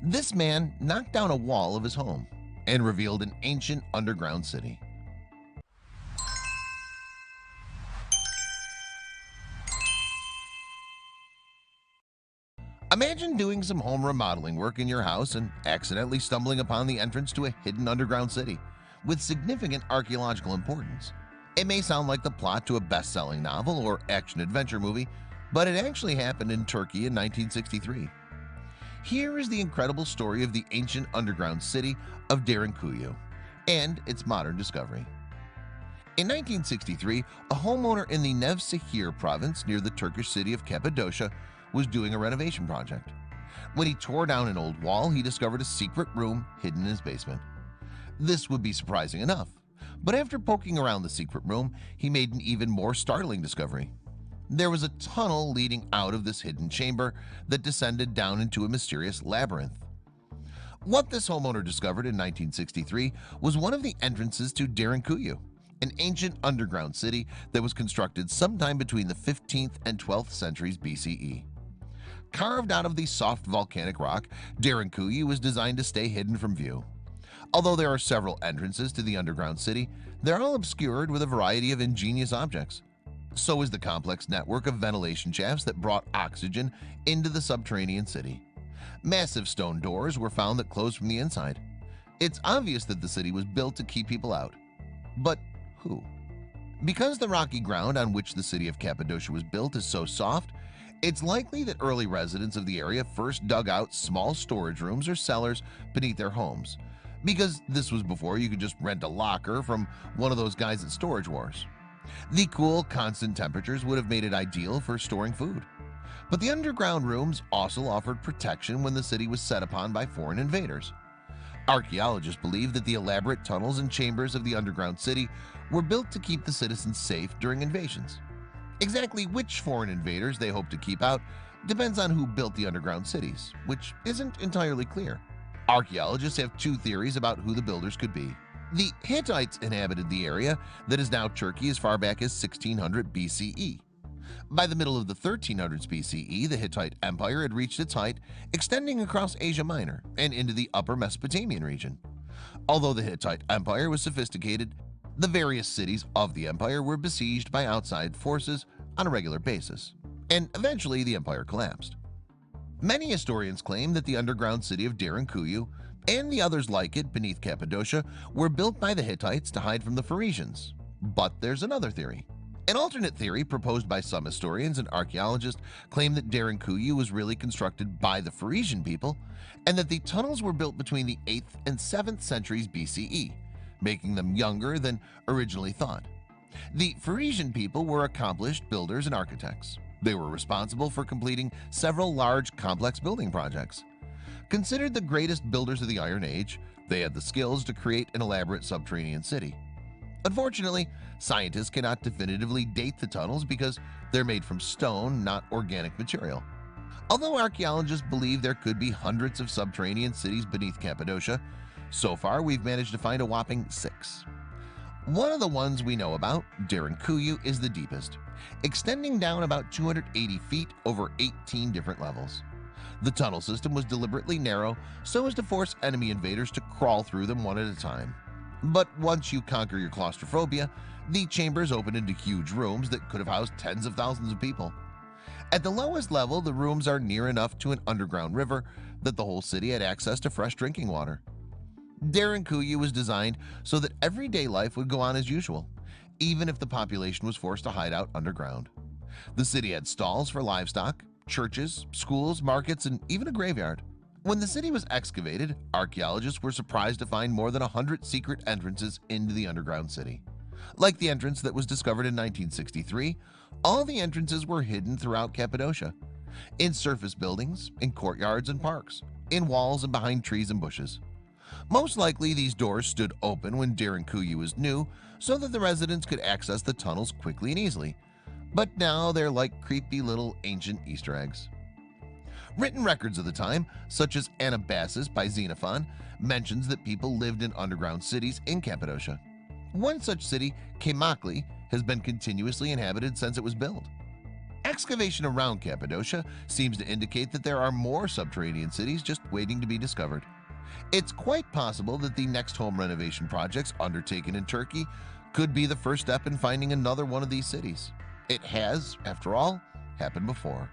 This man knocked down a wall of his home and revealed an ancient underground city. Imagine doing some home remodeling work in your house and accidentally stumbling upon the entrance to a hidden underground city with significant archaeological importance. It may sound like the plot to a best-selling novel or action-adventure movie, but it actually happened in Turkey in 1963. Here is the incredible story of the ancient underground city of Derinkuyu and its modern discovery. In 1963, a homeowner in the Nevşehir province near the Turkish city of Cappadocia was doing a renovation project. When he tore down an old wall, he discovered a secret room hidden in his basement. This would be surprising enough, but after poking around the secret room, he made an even more startling discovery. There was a tunnel leading out of this hidden chamber that descended down into a mysterious labyrinth. What this homeowner discovered in 1963 was one of the entrances to Derinkuyu, an ancient underground city that was constructed sometime between the 15th and 12th centuries BCE. Carved out of the soft volcanic rock, Derinkuyu was designed to stay hidden from view. Although there are several entrances to the underground city, they're all obscured with a variety of ingenious objects. So is the complex network of ventilation shafts that brought oxygen into the subterranean city. Massive stone doors were found that closed from the inside. It's obvious that the city was built to keep people out. But who? Because the rocky ground on which the city of Cappadocia was built is so soft, it's likely that early residents of the area first dug out small storage rooms or cellars beneath their homes, because this was before you could just rent a locker from one of those guys at Storage Wars. The cool, constant temperatures would have made it ideal for storing food. But the underground rooms also offered protection when the city was set upon by foreign invaders. Archaeologists believe that the elaborate tunnels and chambers of the underground city were built to keep the citizens safe during invasions. Exactly which foreign invaders they hope to keep out depends on who built the underground cities, which isn't entirely clear. Archaeologists have two theories about who the builders could be. The Hittites inhabited the area that is now Turkey as far back as 1600 BCE. By the middle of the 1300s BCE, the Hittite Empire had reached its height, extending across Asia Minor and into the upper Mesopotamian region. Although the Hittite Empire was sophisticated, the various cities of the empire were besieged by outside forces on a regular basis, and eventually the empire collapsed. Many historians claim that the underground city of Derinkuyu and the others like it beneath Cappadocia were built by the Hittites to hide from the Phoenicians. But there's another theory. An alternate theory proposed by some historians and archaeologists claim that Derinkuyu was really constructed by the Phoenician people and that the tunnels were built between the 8th and 7th centuries BCE, making them younger than originally thought. The Phoenician people were accomplished builders and architects. They were responsible for completing several large, complex building projects. Considered the greatest builders of the Iron Age, they had the skills to create an elaborate subterranean city. Unfortunately, scientists cannot definitively date the tunnels because they're made from stone, not organic material. Although archaeologists believe there could be hundreds of subterranean cities beneath Cappadocia, so far we've managed to find a whopping 6. One of the ones we know about, Derinkuyu, is the deepest, extending down about 280 feet over 18 different levels. The tunnel system was deliberately narrow so as to force enemy invaders to crawl through them one at a time. But once you conquer your claustrophobia, the chambers open into huge rooms that could have housed tens of thousands of people. At the lowest level, the rooms are near enough to an underground river that the whole city had access to fresh drinking water. Derinkuyu was designed so that everyday life would go on as usual, even if the population was forced to hide out underground. The city had stalls for livestock, churches, schools, markets, and even a graveyard. When the city was excavated, archaeologists were surprised to find more than 100 secret entrances into the underground city. Like the entrance that was discovered in 1963, all the entrances were hidden throughout Cappadocia, in surface buildings, in courtyards and parks, in walls and behind trees and bushes. Most likely these doors stood open when Derinkuyu was new so that the residents could access the tunnels quickly and easily, but now they're like creepy little ancient Easter eggs. Written records of the time, such as Anabasis by Xenophon, mentions that people lived in underground cities in Cappadocia. One such city, Kaymakli, has been continuously inhabited since it was built. Excavation around Cappadocia seems to indicate that there are more subterranean cities just waiting to be discovered. It's quite possible that the next home renovation projects undertaken in Turkey could be the first step in finding another one of these cities. It has, after all, happened before.